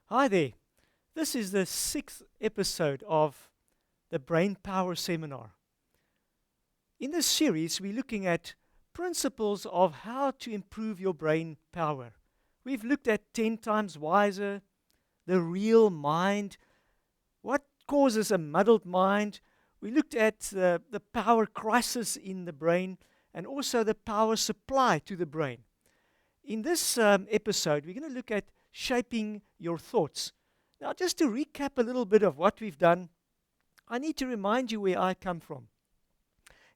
Hi there. This is the sixth episode of the Brain Power Seminar. In this series, we're looking at principles of how to improve your brain power. We've looked at 10 times wiser, the real mind, what causes a muddled mind. We looked at the power crisis in the brain and also the power supply to the brain. In this episode, we're going to look at shaping your thoughts. Now, just to recap a little bit of what we've done, I need to remind you where I come from.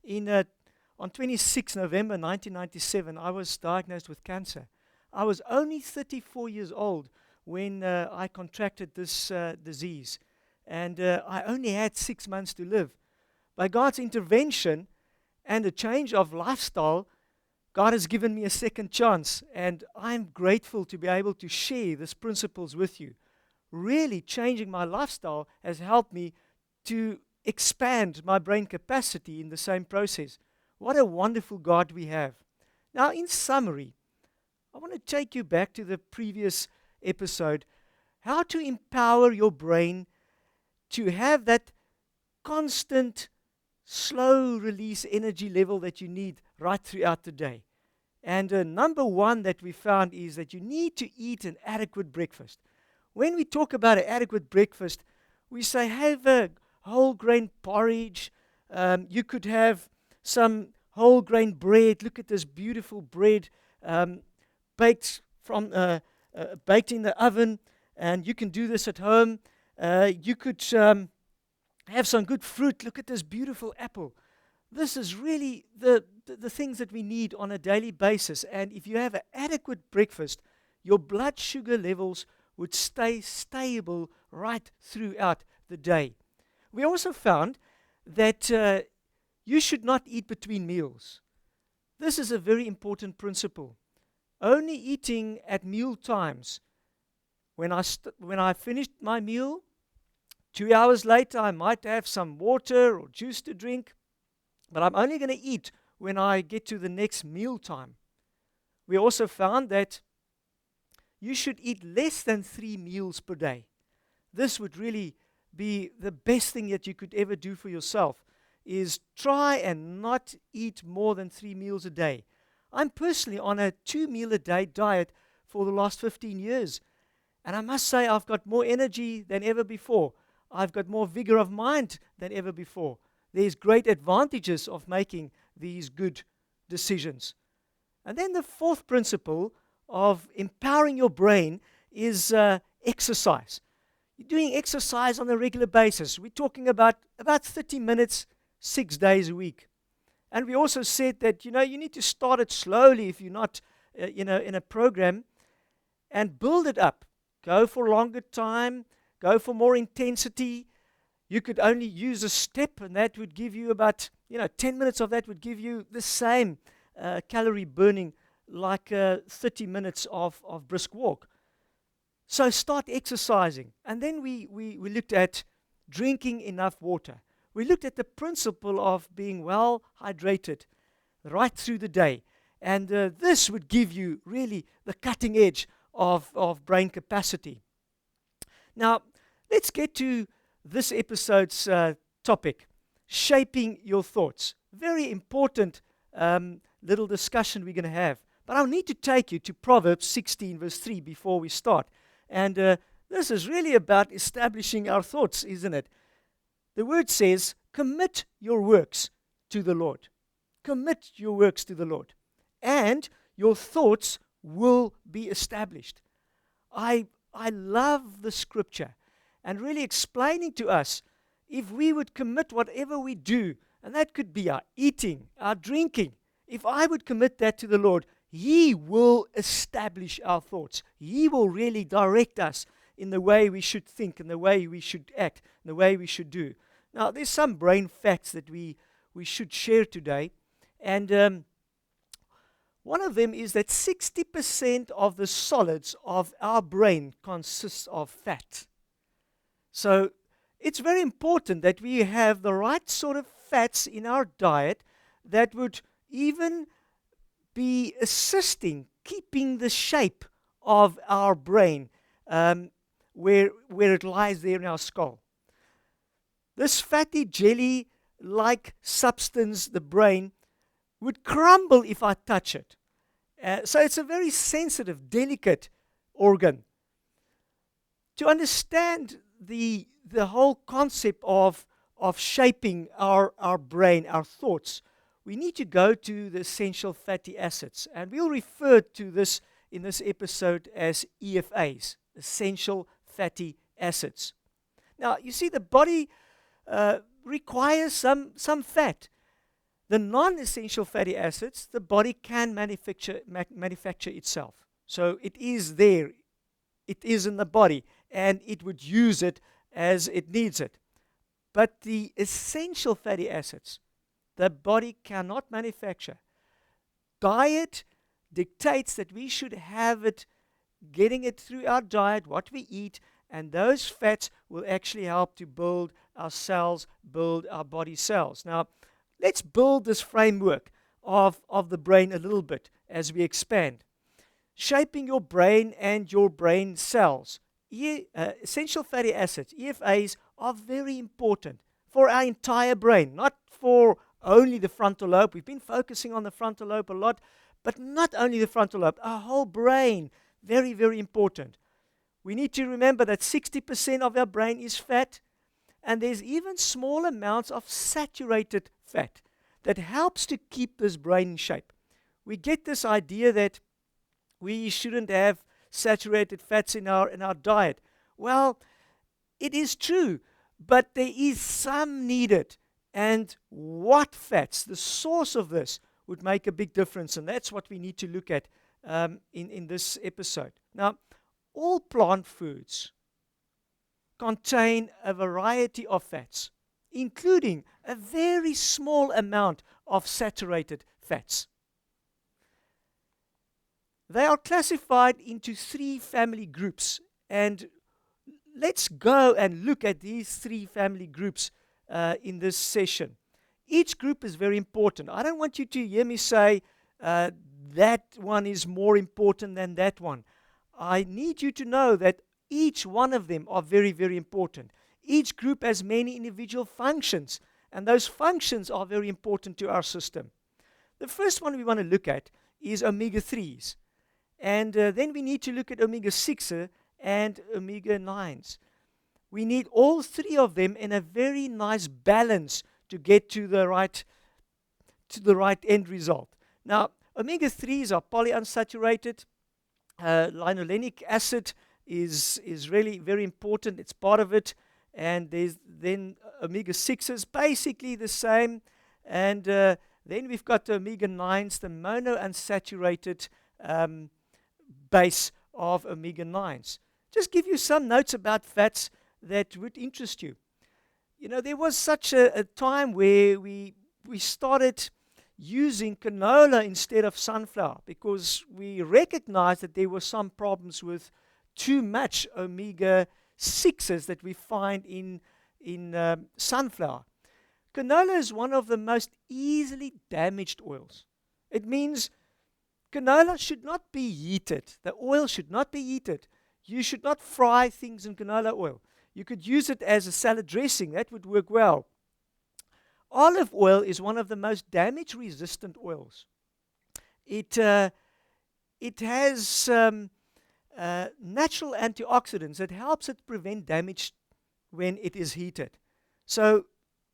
On 26 November 1997, I was diagnosed with cancer. I was only 34 years old when I contracted this disease, and I only had 6 months to live. By God's intervention and a change of lifestyle, God has given me a second chance, and I'm grateful to be able to share these principles with you. Really changing my lifestyle has helped me to expand my brain capacity in the same process. What a wonderful God we have. Now, in summary, I want to take you back to the previous episode, how to empower your brain to have that constant, slow release energy level that you need right throughout the day. And number one that we found is that you need to eat an adequate breakfast. When we talk about an adequate breakfast, we say have a whole grain porridge. You could have some whole grain bread. Look at this beautiful bread baked baked in the oven, and you can do this at home. You could have some good fruit. Look at this beautiful apple. This is really the things that we need on a daily basis. And if you have an adequate breakfast, your blood sugar levels would stay stable right throughout the day. We also found that you should not eat between meals. This is a very important principle. Only eating at meal times. When I finished my meal, 2 hours later I might have some water or juice to drink, but I'm only going to eat when I get to the next meal time. We also found that you should eat less than 3 meals per day. This would really be the best thing that you could ever do for yourself, is try and not eat more than 3 meals a day. I'm personally on a 2-meal-a-day diet for the last 15 years, and I must say I've got more energy than ever before. I've got more vigor of mind than ever before. There's great advantages of making these good decisions. And then the fourth principle of empowering your brain is exercise. You're doing exercise on a regular basis. We're talking about 30 minutes, 6 days a week. And we also said that, you need to start it slowly if you're not, in a program, and build it up. Go for longer time, go for more intensity. You could only use a step, and that would give you about, 10 minutes of that would give you the same calorie burning like 30 minutes of brisk walk. So start exercising. And then we looked at drinking enough water. We looked at the principle of being well hydrated right through the day. And this would give you really the cutting edge of brain capacity. Now, let's get to this episode's topic, shaping your thoughts. Very important little discussion we're going to have. But I'll need to take you to Proverbs 16, verse 3 before we start. And this is really about establishing our thoughts, isn't it? The word says, commit your works to the Lord. Commit your works to the Lord, and your thoughts will be established. I love the scripture and really explaining to us if we would commit whatever we do, and that could be our eating, our drinking. If I would commit that to the Lord, He will establish our thoughts. He will really direct us in the way we should think, in the way we should act, in the way we should do. Now, there's some brain facts that we should share today, and one of them is that 60% of the solids of our brain consists of fat. So it's very important that we have the right sort of fats in our diet that would even be assisting keeping the shape of our brain where it lies there in our skull. This fatty jelly-like substance, the brain, would crumble if I touch it. So it's a very sensitive, delicate organ. To understand the whole concept of shaping our brain, our thoughts, we need to go to the essential fatty acids. And we'll refer to this in this episode as EFAs, essential fatty acids. Now, you see, the body requires some fat. The non-essential fatty acids, the body can manufacture itself. So it is there. It is in the body, and it would use it as it needs it. But the essential fatty acids, the body cannot manufacture. Diet dictates that we should have it, getting it through our diet, what we eat, and those fats will actually help to build our cells, build our body cells. Now, let's build this framework of the brain a little bit as we expand. Shaping your brain and your brain cells. Essential fatty acids, EFAs, are very important for our entire brain, not for only the frontal lobe. We've been focusing on the frontal lobe a lot, but not only the frontal lobe, our whole brain, very, very important. We need to remember that 60% of our brain is fat, and there's even small amounts of saturated fat that helps to keep this brain in shape. We get this idea that we shouldn't have saturated fats in our diet. Well, it is true, but there is some needed. And what fats, the source of this, would make a big difference. And that's what we need to look at in this episode. Now, all plant foods contain a variety of fats, including a very small amount of saturated fats. They are classified into 3 family groups, and let's go and look at these 3 family groups in this session. Each group is very important. I don't want you to hear me say that one is more important than that one. I need you to know that each one of them are very, very important. Each group has many individual functions, and those functions are very important to our system. The first one we want to look at is omega-3s. And then we need to look at omega-6 and omega-9s. We need all 3 of them in a very nice balance to get to the right end result. Now, omega-3s are polyunsaturated. Linolenic acid is really very important. It's part of it. And there's then omega-6s, basically the same. And then we've got the omega-9s, the monounsaturated base of omega-9s. Just give you some notes about fats that would interest you. You know, there was such a time where we started using canola instead of sunflower because we recognized that there were some problems with too much omega-6s that we find in sunflower. Canola is one of the most easily damaged oils. It means canola should not be heated. The oil should not be heated. You should not fry things in canola oil. You could use it as a salad dressing. That would work well. Olive oil is one of the most damage-resistant oils. It has natural antioxidants that helps it prevent damage when it is heated. So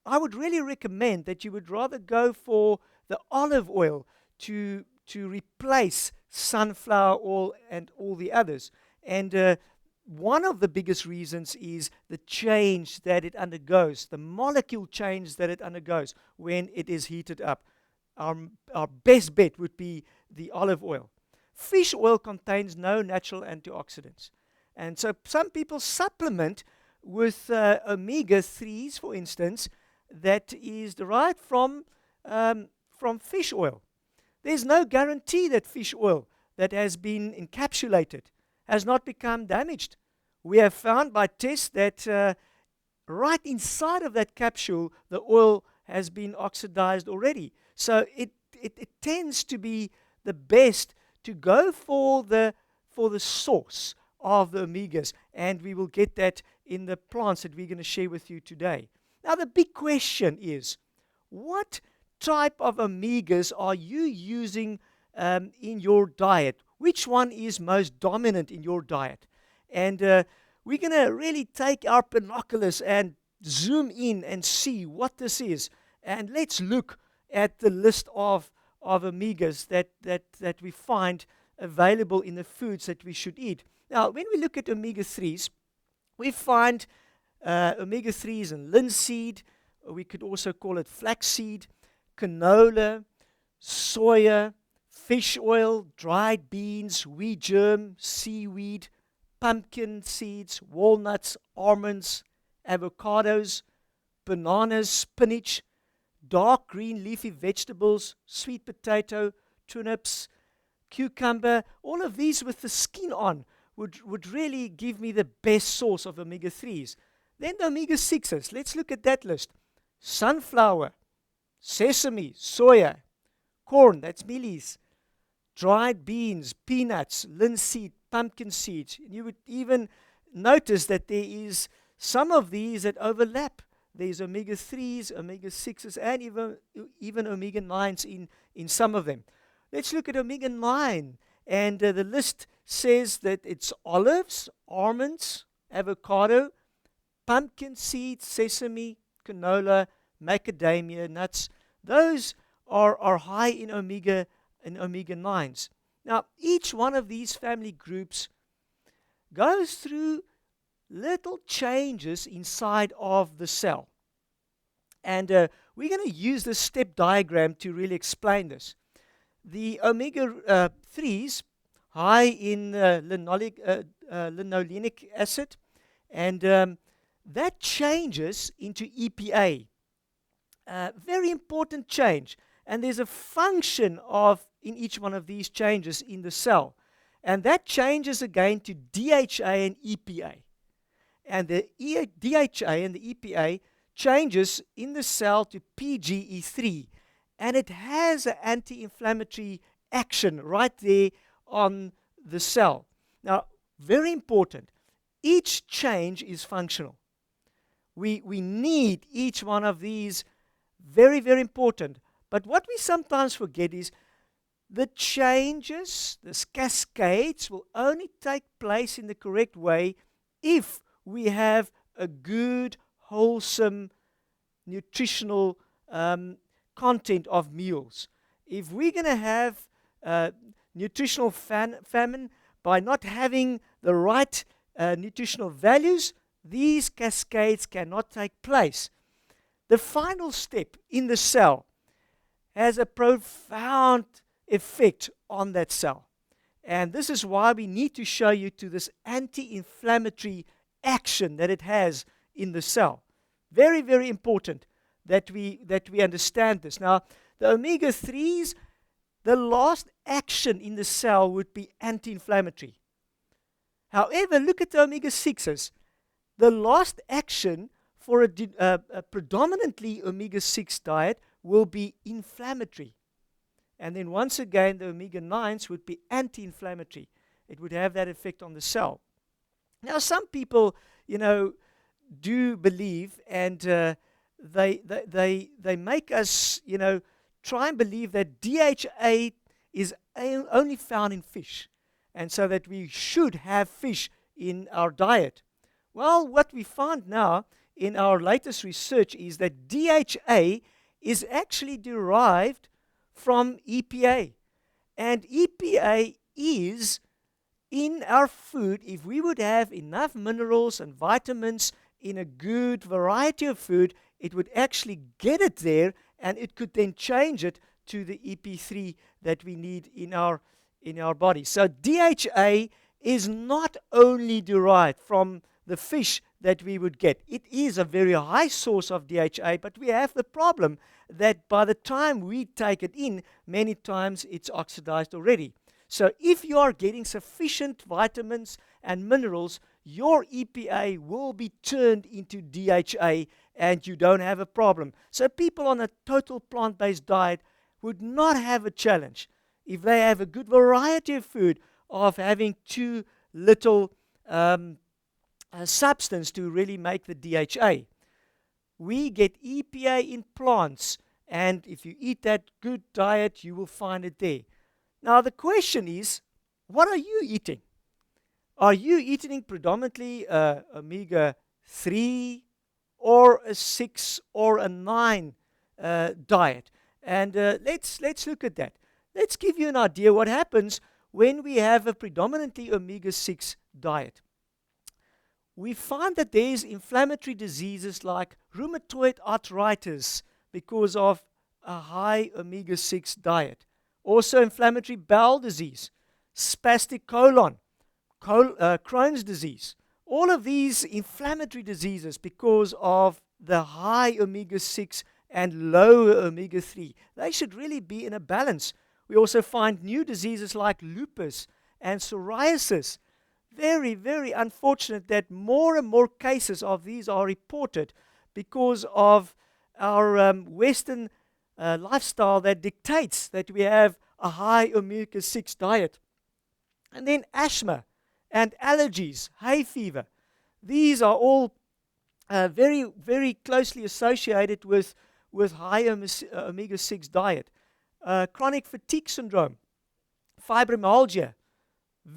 I would really recommend that you would rather go for the olive oil to replace sunflower oil and all the others. And one of the biggest reasons is the change that it undergoes, the molecule change that it undergoes when it is heated up. Our best bet would be the olive oil. Fish oil contains no natural antioxidants. And so some people supplement with omega-3s, for instance, that is derived from fish oil. There's no guarantee that fish oil that has been encapsulated has not become damaged. We have found by tests that right inside of that capsule, the oil has been oxidized already. So it tends to be the best to go for the source of the omegas, and we will get that in the plants that we're going to share with you today. Now, the big question is, what type of omegas are you using in your diet? Which one is most dominant in your diet? And we're going to really take our binoculars and zoom in and see what this is. And let's look at the list of omegas that we find available in the foods that we should eat. Now, when we look at omega-3s, we find omega-3s in linseed. We could also call it flaxseed, canola, soya, fish oil, dried beans, wheat germ, seaweed, pumpkin seeds, walnuts, almonds, avocados, bananas, spinach, dark green leafy vegetables, sweet potato, turnips, cucumber. All of these with the skin on would really give me the best source of omega-3s. Then the omega-6s. Let's look at that list. Sunflower, sesame, soya, corn, that's mealies, dried beans, peanuts, linseed, pumpkin seeds. You would even notice that there is some of these that overlap. There's omega-3s, omega-6s, and even omega-9s in some of them. Let's look at omega-9. And the list says that it's olives, almonds, avocado, pumpkin seeds, sesame, canola, macadamia nuts. Those are high in omega-9s. Now, each one of these family groups goes through little changes inside of the cell. And we're going to use this step diagram to really explain this. The omega-3s, high in linolenic acid, and that changes into EPA. Very important change. And there's a function in each one of these changes in the cell. And that changes again to DHA and EPA. And the DHA and the EPA changes in the cell to PGE3. And it has an anti-inflammatory action right there on the cell. Now, very important, each change is functional. We need each one of these, very, very important. But what we sometimes forget is the changes, the cascades, will only take place in the correct way if we have a good, wholesome, nutritional content of meals. If we're going to have nutritional famine by not having the right nutritional values, these cascades cannot take place. The final step in the cell has a profound effect on that cell. And this is why we need to show you to this anti-inflammatory action that it has in the cell. Very, very important that we understand this. Now, the omega-3s, the last action in the cell would be anti-inflammatory. However, look at the omega-6s. The last action for a predominantly omega-6 diet will be inflammatory. And then once again, the omega-9s would be anti-inflammatory. It would have that effect on the cell. Now, some people, do believe, and they make us, try and believe that DHA is only found in fish, and so that we should have fish in our diet. Well, what we find now in our latest research is that DHA is actually derived from EPA. And EPA is in our food. If we would have enough minerals and vitamins in a good variety of food, it would actually get it there, and it could then change it to the EP3 that we need in our body. So DHA is not only derived from the fish that we would get. It is a very high source of DHA, but we have the problem that by the time we take it in, many times it's oxidized already. So if you are getting sufficient vitamins and minerals, your EPA will be turned into DHA and you don't have a problem. So people on a total plant-based diet would not have a challenge if they have a good variety of food of having too little um, substance to really make the DHA. We get EPA in plants, and if you eat that good diet, you will find it there. Now, the question is, what are you eating? Are you eating predominantly omega 3 or a 6 or a 9 diet? And let's look at that. Let's give you an idea what happens when we have a predominantly omega 6 diet. We find that there's inflammatory diseases like rheumatoid arthritis because of a high omega 6 diet. Also, inflammatory bowel disease, spastic colon, Crohn's disease. All of these inflammatory diseases because of the high omega 6 and low omega 3. They should really be in a balance. We also find new diseases like lupus and psoriasis. Very, very unfortunate that more and more cases of these are reported because of our Western lifestyle that dictates that we have a high omega 6 diet. And then asthma and allergies, hay fever. These are all very, very closely associated with high omega 6 diet. Chronic fatigue syndrome, fibromyalgia.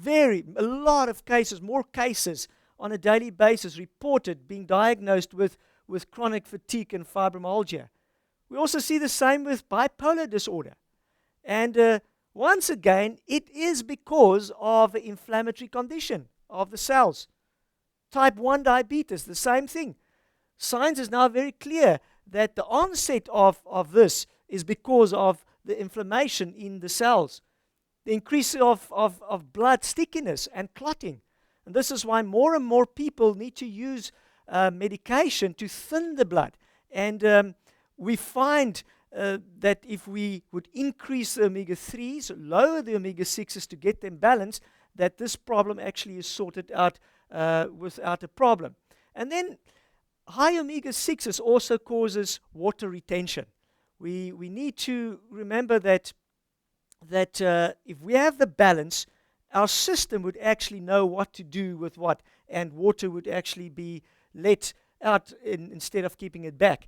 A lot of cases, more cases on a daily basis reported being diagnosed with chronic fatigue and fibromyalgia. We also see the same with bipolar disorder. And once again, it is because of the inflammatory condition of the cells. Type 1 diabetes, the same thing. Science is now very clear that the onset of this is because of the inflammation in the cells. The increase of blood stickiness and clotting. And this is why more and more people need to use medication to thin the blood. And we find that if we would increase the omega-3s, lower the omega-6s to get them balanced, that this problem actually is sorted out without a problem. And then high omega-6s also causes water retention. We need to remember that if we have the balance, our system would actually know what to do with what, and water would actually be let out instead of keeping it back.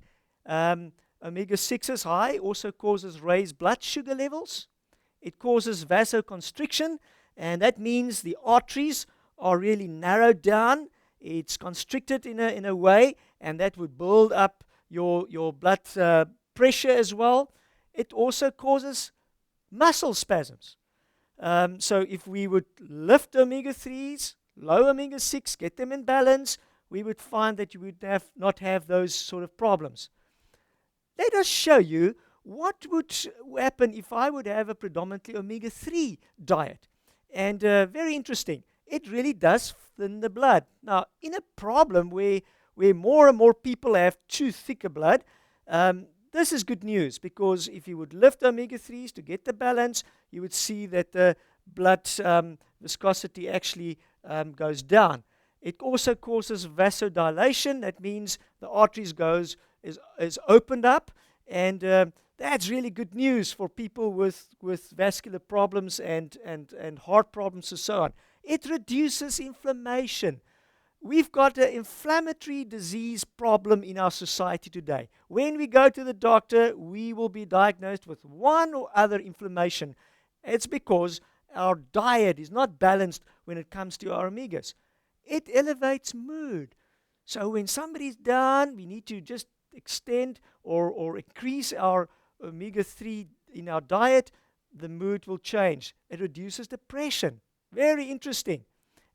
Omega-6 high also causes raised blood sugar levels. It causes vasoconstriction, and that means the arteries are really narrowed down. It's constricted in a way, and that would build up your blood pressure as well. It also causes muscle spasms. So if we would lift omega-3s, low omega-6, get them in balance, we would find that you would not have those sort of problems. Let us show you what would happen if I would have a predominantly omega-3 diet. And very interesting, it really does thin the blood. Now, in a problem where more and more people have too thick a blood, this is good news, because if you would lift omega-3s to get the balance, you would see that the blood viscosity actually goes down. It also causes vasodilation. That means the arteries is opened up, and that's really good news for people with vascular problems and heart problems and so on. It reduces inflammation. We've got an inflammatory disease problem in our society today. When we go to the doctor, we will be diagnosed with one or other inflammation. It's because our diet is not balanced when it comes to our omegas. It elevates mood. So when somebody's down, we need to just extend or increase our omega-3 in our diet. The mood will change. It reduces depression. Very interesting.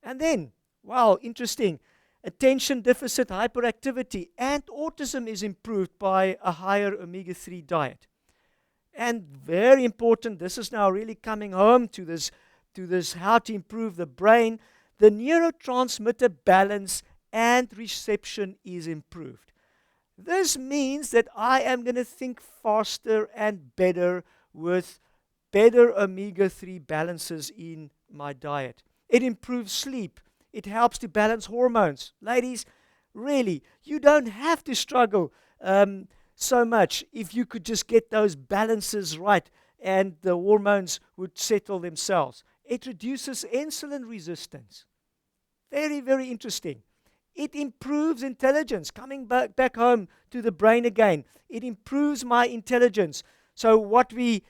And then, wow, interesting. Attention deficit hyperactivity and autism is improved by a higher omega-3 diet. And very important, this is now really coming home to this how to improve the brain. The neurotransmitter balance and reception is improved. This means that I am going to think faster and better with better omega-3 balances in my diet. It improves sleep. It helps to balance hormones. Ladies, really, you don't have to struggle so much if you could just get those balances right and the hormones would settle themselves. It reduces insulin resistance. Very, very interesting. It improves intelligence. Coming back home to the brain again, it improves my intelligence. So what we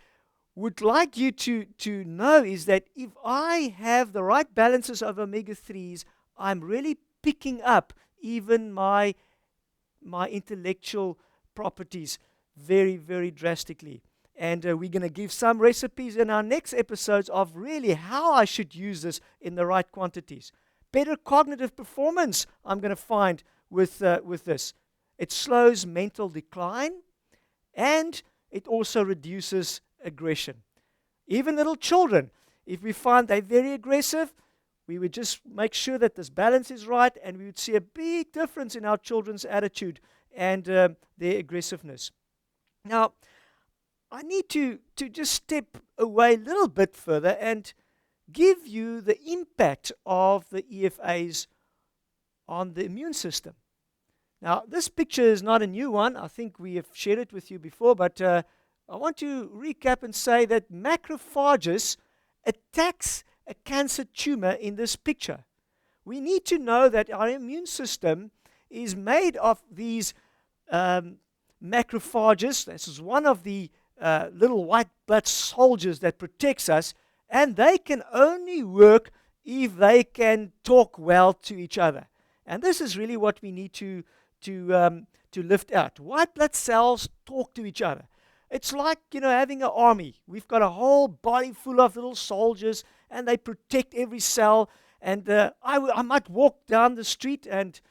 would like you to know is that if I have the right balances of omega-3s, I'm really picking up even my intellectual properties very, very drastically. And we're going to give some recipes in our next episodes of really how I should use this in the right quantities. Better cognitive performance I'm going to find with this. It slows mental decline, and it also reduces aggression. Even little children, if we find they're very aggressive, we would just make sure that this balance is right, and we would see a big difference in our children's attitude and their aggressiveness. Now, I need to just step away a little bit further and give you the impact of the EFAs on the immune system. Now, this picture is not a new one. I think we have shared it with you before, but I want to recap and say that macrophages attacks a cancer tumor in this picture. We need to know that our immune system is made of these macrophages. This is one of the little white blood soldiers that protects us, and they can only work if they can talk well to each other. And this is really what we need to lift out. White blood cells talk to each other. It's like, having an army. We've got a whole body full of little soldiers, and they protect every cell. And I might walk down the street and,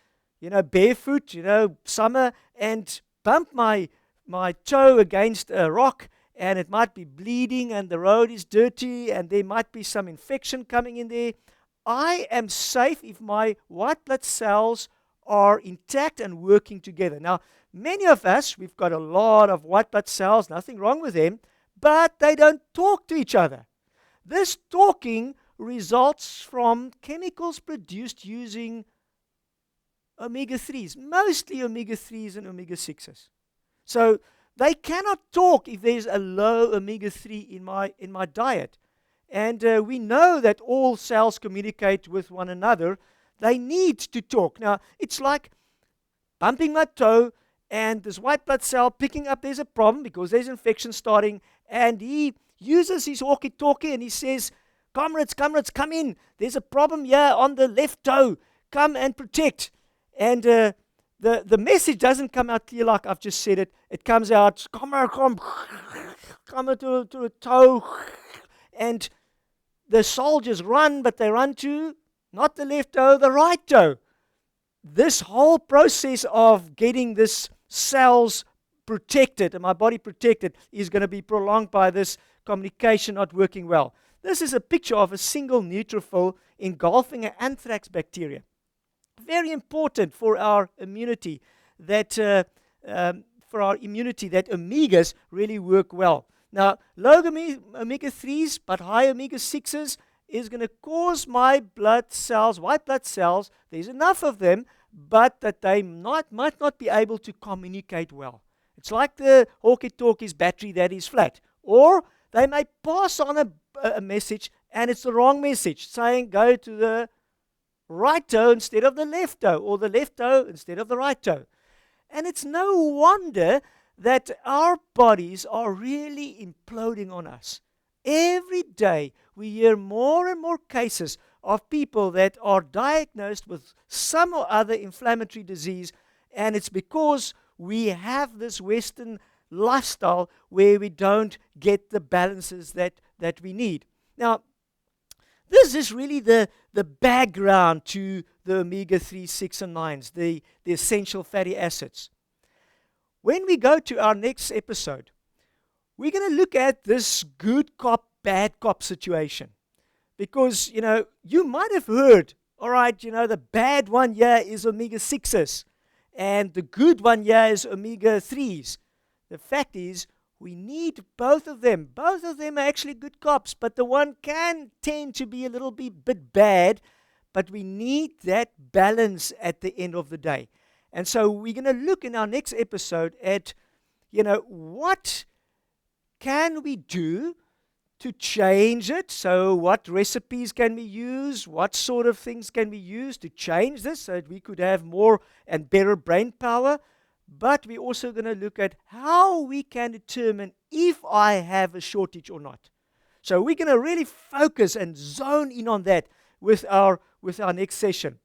barefoot, summer, and bump my toe against a rock, and it might be bleeding, and the road is dirty, and there might be some infection coming in there. I am safe if my white blood cells are intact and working together. Now, many of us, we've got a lot of white blood cells, nothing wrong with them, but they don't talk to each other. This talking results from chemicals produced using omega-3s, mostly omega-3s and omega-6s. So they cannot talk if there's a low omega-3 in my diet. And we know that all cells communicate with one another. They need to talk. Now, it's like bumping my toe and this white blood cell picking up there's a problem because there's infection starting, and he uses his walkie-talkie and he says, comrades, come in. There's a problem here on the left toe. Come and protect. And the message doesn't come out clear like I've just said it. It comes out, come to a toe. And the soldiers run, but they run to not the left toe, the right toe. This whole process of getting this cells protected and my body protected is going to be prolonged by this communication not working well. This is a picture of a single neutrophil engulfing an anthrax bacteria. Very important for our immunity that omegas really work well. Now, low omega-3s but high omega-6s is going to cause my blood cells, white blood cells, there's enough of them, but that they might not be able to communicate well. It's like the walkie-talkie's battery that is flat. Or they may pass on a message, and it's the wrong message, saying go to the right toe instead of the left toe, or the left toe instead of the right toe. And it's no wonder that our bodies are really imploding on us. Every day we hear more and more cases of people that are diagnosed with some or other inflammatory disease, and it's because we have this Western lifestyle where we don't get the balances that we need. Now, this is really the background to the omega-3, 6, and 9s, the essential fatty acids. When we go to our next episode, we're going to look at this good cop, bad cop situation. Because, you might have heard, all right, the bad one here is omega-6s, and the good one here is omega-3s. The fact is, we need both of them. Both of them are actually good cops, but the one can tend to be a little bit bad, but we need that balance at the end of the day. And so we're going to look in our next episode at, what can we do to change it. So what recipes can we use? What sort of things can we use to change this so that we could have more and better brain power? But we're also going to look at how we can determine if I have a shortage or not. So we're going to really focus and zone in on that with our next session.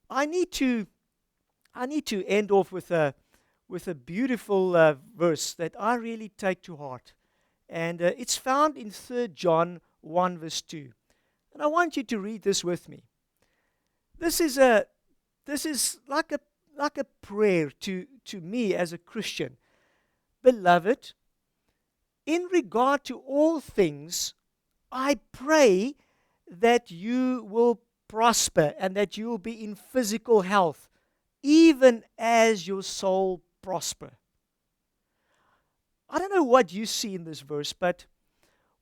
I need to end off with a beautiful verse that I really take to heart. And it's found in 3 John 1 verse 2. And I want you to read this with me. This is like a prayer to me as a Christian. Beloved, in regard to all things, I pray that you will prosper and that you will be in physical health, even as your soul prosper. I don't know what you see in this verse, but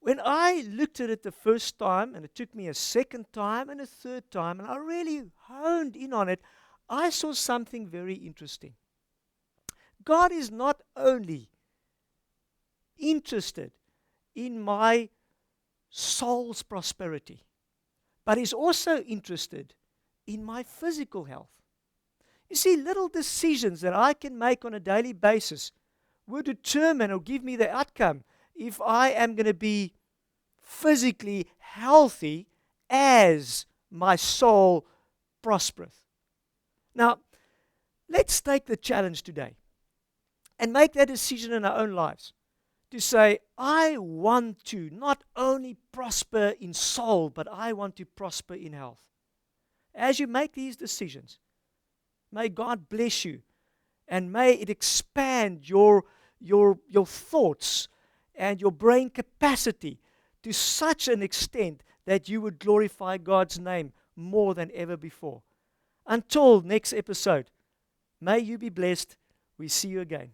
when I looked at it the first time, and it took me a second time and a third time, and I really honed in on it, I saw something very interesting. God is not only interested in my soul's prosperity, but He's also interested in my physical health. You see, little decisions that I can make on a daily basis will determine or give me the outcome if I am going to be physically healthy as my soul prospereth. Now, let's take the challenge today and make that decision in our own lives to say, I want to not only prosper in soul, but I want to prosper in health. As you make these decisions, may God bless you, and may it expand your thoughts and your brain capacity to such an extent that you would glorify God's name more than ever before. Until next episode, may you be blessed. We see you again.